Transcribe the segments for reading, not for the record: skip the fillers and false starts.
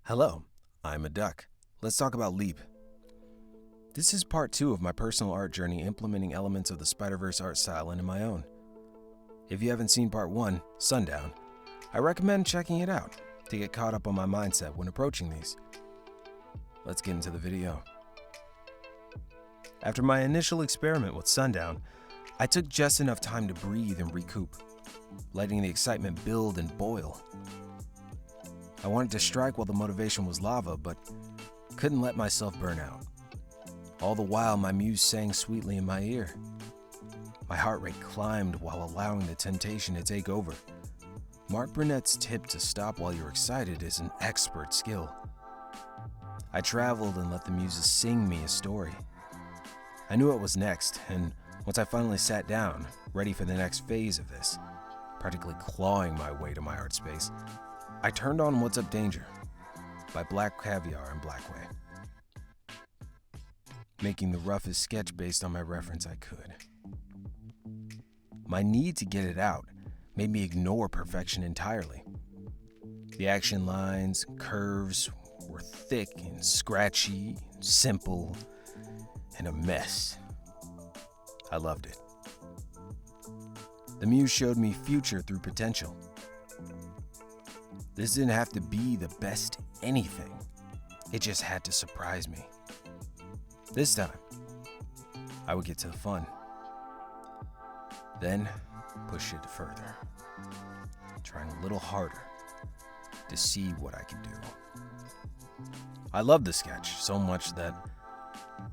Hello, I'm a duck. Let's talk about Leap. This is part 2 of my personal art journey implementing elements of the Spiderverse art style into my own. If you haven't seen part 1, Sundown, I recommend checking it out to get caught up on my mindset when approaching these. Let's get into the video. After my initial experiment with Sundown, I took just enough time to breathe and recoup, letting the excitement build and boil. I wanted to strike while the motivation was lava, but couldn't let myself burn out. All the while, my muse sang sweetly in my ear. My heart rate climbed while allowing the temptation to take over. Mark Burnett's tip to stop while you're excited is an expert skill. I traveled and let the muses sing me a story. I knew what was next, and once I finally sat down, ready for the next phase of this, practically clawing my way to my art space, I turned on What's Up Danger by Black Caviar and Blackway, making the roughest sketch based on my reference I could. My need to get it out made me ignore perfection entirely. The action lines and curves were thick and scratchy, and simple, and a mess. I loved it. The muse showed me future through potential. This didn't have to be the best anything. It just had to surprise me. This time, I would get to the fun. Then, push it further. Trying a little harder to see what I could do. I loved the sketch so much that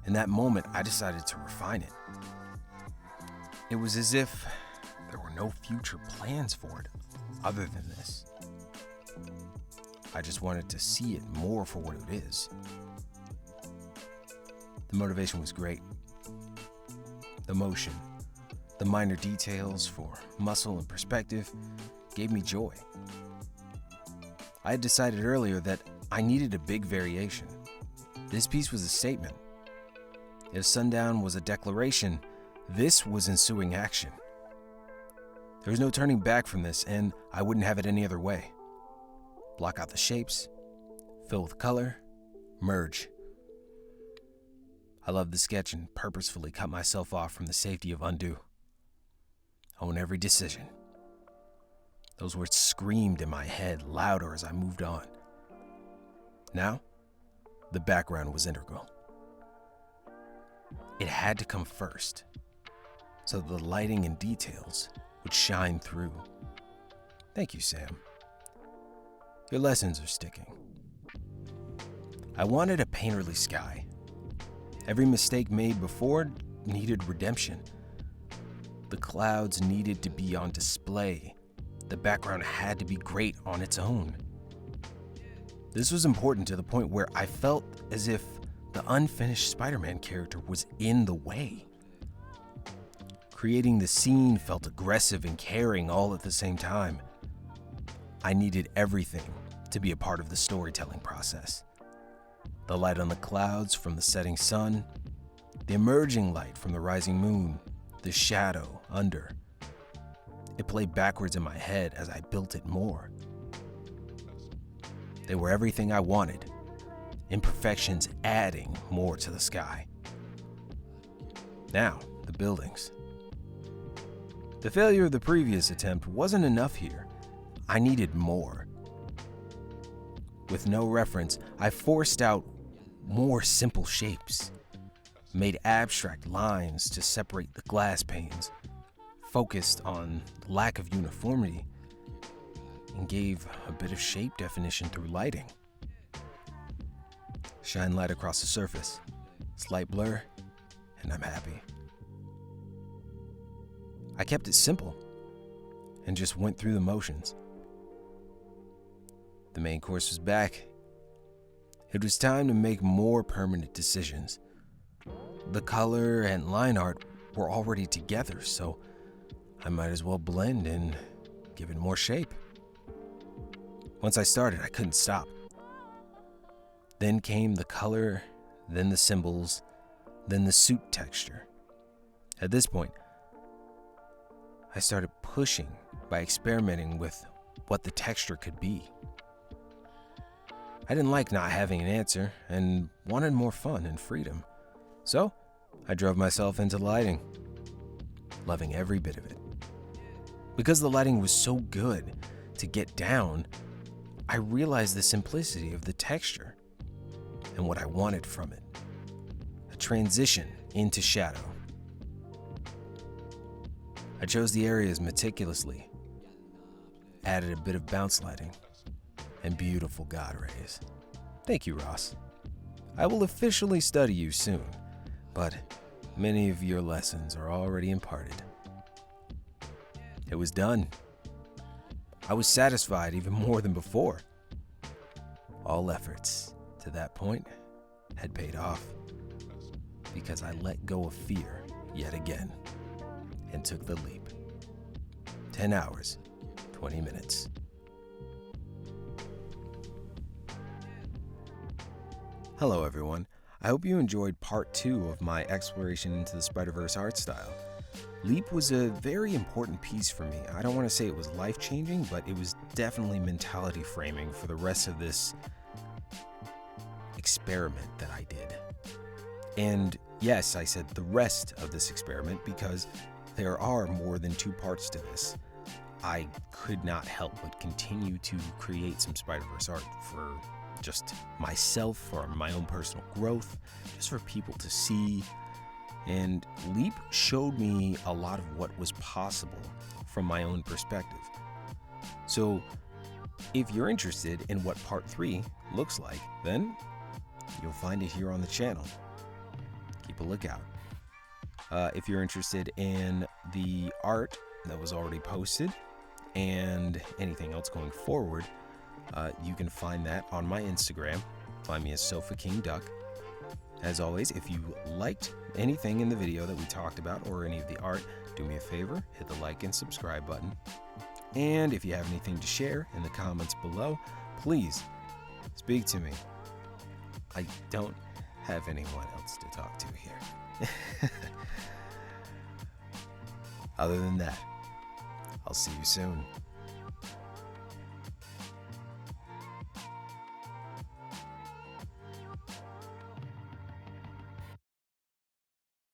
in that moment, I decided to refine it. It was as if there were no future plans for it other than this. I just wanted to see it more for what it is. The motivation was great. The motion, the minor details for muscle and perspective gave me joy. I had decided earlier that I needed a big variation. This piece was a statement. If Sundown was a declaration, this was ensuing action. There was no turning back from this, and I wouldn't have it any other way. Block out the shapes, fill with color, merge. I loved the sketch and purposefully cut myself off from the safety of undo. Own every decision. Those words screamed in my head louder as I moved on. Now, the background was integral. It had to come first, so the lighting and details would shine through. Thank you, Sam. Your lessons are sticking. I wanted a painterly sky. Every mistake made before needed redemption. The clouds needed to be on display. The background had to be great on its own. This was important to the point where I felt as if the unfinished Spider-Man character was in the way. Creating the scene felt aggressive and caring all at the same time. I needed everything to be a part of the storytelling process. The light on the clouds from the setting sun, the emerging light from the rising moon, the shadow under. It played backwards in my head as I built it more. They were everything I wanted, imperfections adding more to the sky. Now, the buildings. The failure of the previous attempt wasn't enough here. I needed more. With no reference, I forced out more simple shapes, made abstract lines to separate the glass panes, focused on lack of uniformity, and gave a bit of shape definition through lighting. Shine light across the surface, slight blur, and I'm happy. I kept it simple and just went through the motions. The main course was back. It was time to make more permanent decisions. The color and line art were already together, so I might as well blend and give it more shape. Once I started, I couldn't stop. Then came the color, then the symbols, then the suit texture. At this point, I started pushing by experimenting with what the texture could be. I didn't like not having an answer and wanted more fun and freedom. So, I drove myself into lighting, loving every bit of it. Because the lighting was so good to get down, I realized the simplicity of the texture and what I wanted from it. A transition into shadow. I chose the areas meticulously, added a bit of bounce lighting, and beautiful God rays. Thank you, Ross. I will officially study you soon, but many of your lessons are already imparted. It was done. I was satisfied even more than before. All efforts to that point had paid off because I let go of fear yet again and took the leap. 10 hours, 20 minutes. Hello everyone. I hope you enjoyed part 2 of my exploration into the Spiderverse art style. Leap was a very important piece for me. I don't want to say it was life-changing, but it was definitely mentality framing for the rest of this experiment that I did. And yes, I said the rest of this experiment because there are more than 2 parts to this. I could not help but continue to create some Spiderverse art for just myself, for my own personal growth, just for people to see. And Leap showed me a lot of what was possible from my own perspective. So if you're interested in what part 3 looks like, then you'll find it here on the channel. Keep a lookout. If you're interested in the art that was already posted and anything else going forward, you can find that on my Instagram. Find me as Sofa King Duck. As always, if you liked anything in the video that we talked about or any of the art, do me a favor, hit the like and subscribe button. And if you have anything to share in the comments below, please speak to me. I don't have anyone else to talk to here. Other than that, I'll see you soon.